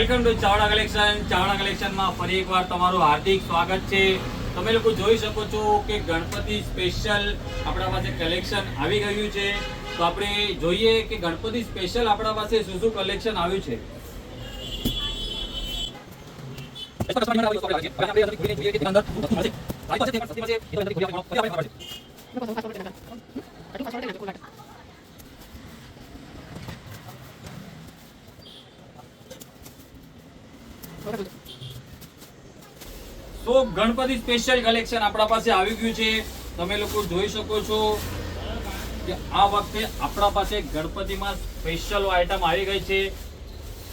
Welcome to Chavda collection માં ફરી એકવાર તમારું હાર્દિક સ્વાગત છે। તમે લોકો જોઈ શકો છો કે ગણપતિ સ્પેશિયલ આપણા પાસે કલેક્શન આવી ગયું છે। તો આપણે જોઈએ કે ગણપતિ સ્પેશિયલ આપણા પાસે શું શું કલેક્શન આવ્યું છે। તો ગણપતિ સ્પેશિયલ કલેક્શન આપણા પાસે આવી ગયું છે। તમે લોકો જોઈ શકો છો કે આ વખતે આપણા પાસે ગણપતિમાં સ્પેશિયલ આઈટમ આવી ગઈ છે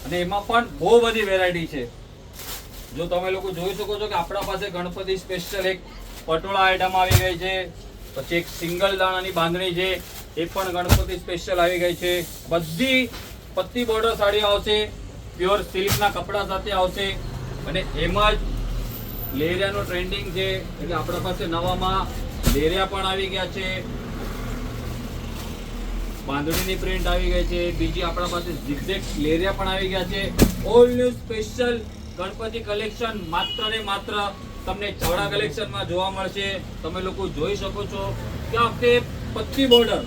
અને એમાં પણ બહુ બધી વેરાયટી છે। જો તમે લોકો જોઈ શકો છો કે આપણા પાસે ગણપતિ સ્પેશિયલ એક પટોળા આઈટમ આવી ગઈ છે, પછી એક સિંગલ દાણાની બાંધણી છે એ પણ ગણપતિ સ્પેશિયલ આવી ગઈ છે। બધી પત્તી બોર્ડર સાડી આવશે, પ્યોર સિલ્કના કપડા સાથે આવશે અને એમાં જ લેરિયાનો ટ્રેન્ડિંગ છે એટલે આપણા પાસે નવામાં લેરિયા પણ આવી ગયા છે, બાંધણીની પ્રિન્ટ આવી ગઈ છે, બીજી આપણા પાસે ઝિગઝેગ લેરિયા પણ આવી ગયા છે। All new special Ganpati collection માત્ર ને માત્ર તમને ચાવડા કલેક્શનમાં જોવા મળશે। તમે લોકો જોઈ શકો છો કે આ વખતે પત્તી બોર્ડર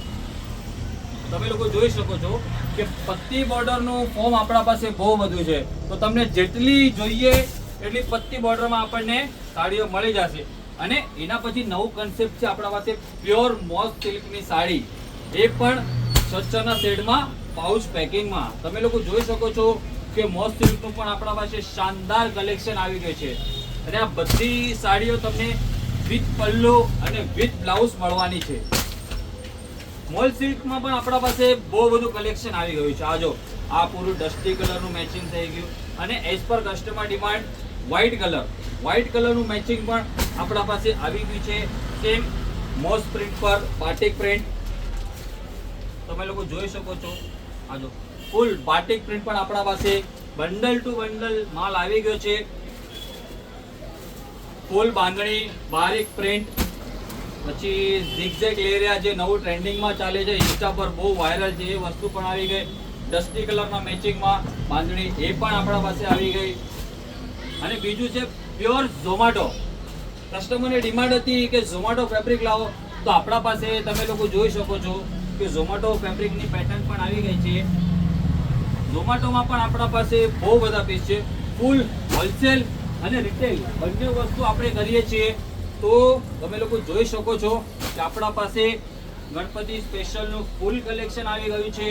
તમે લોકો જોઈ શકો છો કે પત્તી બોર્ડરનું ફોર્મ આપણા પાસે બહુ બધું છે। તો તમને જેટલી જોઈએ એટલી પત્તી બોર્ડરમાં આપણને સાડીઓ મળી જશે અને એના પછી નવું કન્સેપ્ટ છે આપણા પાસે પ્યોર મોસ સિલ્કની સાડી, એ પણ સ્વચ્છના શેડમાં પાઉચ પેકિંગમાં। તમે લોકો જોઈ શકો છો કે મોસ સિલ્કનું પણ આપણા પાસે શાનદાર કલેક્શન આવી ગયું છે અને આ બધી સાડીઓ તમને વિથ પલ્લુ અને વિથ બ્લાઉઝ મળવાની છે। મોલ સિલ્કમાં પણ આપણા પાસે બહુ બધું કલેક્શન આવી ગયું છે। આ જો આ પૂરું ડસ્ટી કલરનું મેચિંગ થઈ ગયું અને as per customer demand white કલરનું મેચિંગ પણ આપણા પાસે આવી ગયું છે। સેમ મોસ પ્રિન્ટ પર બાટિક પ્રિન્ટ તમે લોકો જોઈ શકો છો। આ જો ફૂલ બાટિક પ્રિન્ટ પણ આપણા પાસે બંડલ ટુ બંડલ માલ આવી ગયો છે। ફૂલ બાંધણી, બારીક પ્રિન્ટ, પછી ઝિગઝેગ લેરિયા જે નવું ટ્રેન્ડિંગમાં ચાલે છે, ઇન્સ્ટા પર બહુ વાયરલ છે, એ વસ્તુ પણ આવી ગઈ। ડસ્ટી કલરના મેચિંગમાં બાંધણી એ પણ આપણા પાસે આવી ગઈ અને બીજું છે પ્યોર ઝોમાટો। કસ્ટમરની ડિમાન્ડ હતી કે ઝોમાટો ફેબ્રિક લાવો, તો આપણા પાસે તમે લોકો જોઈ શકો છો કે ઝોમાટો ફેબ્રિકની પેટર્ન પણ આવી ગઈ છે। ઝોમાટોમાં પણ આપણા પાસે બહુ બધા પીસ છે, ફૂલ હોલસેલ અને રિટેલ બંને વસ્તુ આપણે કરીએ છીએ। તો તમે લોકો જોઈ શકો છો કે આપણા પાસે ગણપતિ સ્પેશિયલનું ફૂલ કલેક્શન આવી ગયું છે,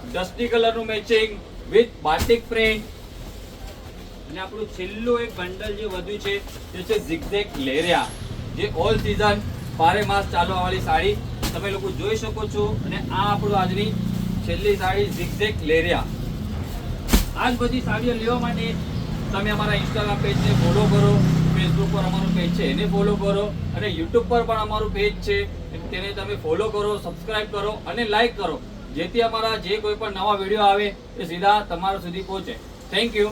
ડસ્ટી કલરનું મેચિંગ વિથ બાટિક પ્રિન્ટ અને આપણું છેલ્લું એક બંડલ જે વધ્યું છે તે છે ઝિગઝેગ લેરિયા, જે ઓલ સીઝન બારે માસ ચાલવા વાળી સાડી તમે લોકો જોઈ શકો છો અને આ આપણું આજની છેલ્લી સાડી ઝિગઝેગ લેરિયા। આ જ બધી સાડીઓ લેવા માટે તમે અમારા ઇન્સ્ટાગ્રામ પેજને ફોલો કરો, ફેસબુક પર અમારું પેજ છે એને ફોલો કરો અને યુટ્યુબ પર પણ અમારું પેજ છે તેને તમે ફોલો કરો, સબસ્ક્રાઇબ કરો અને લાઈક કરો, જેથી અમારા જે કોઈ પણ નવા વિડીયો આવે એ સીધા તમારા સુધી પહોંચે। Thank you.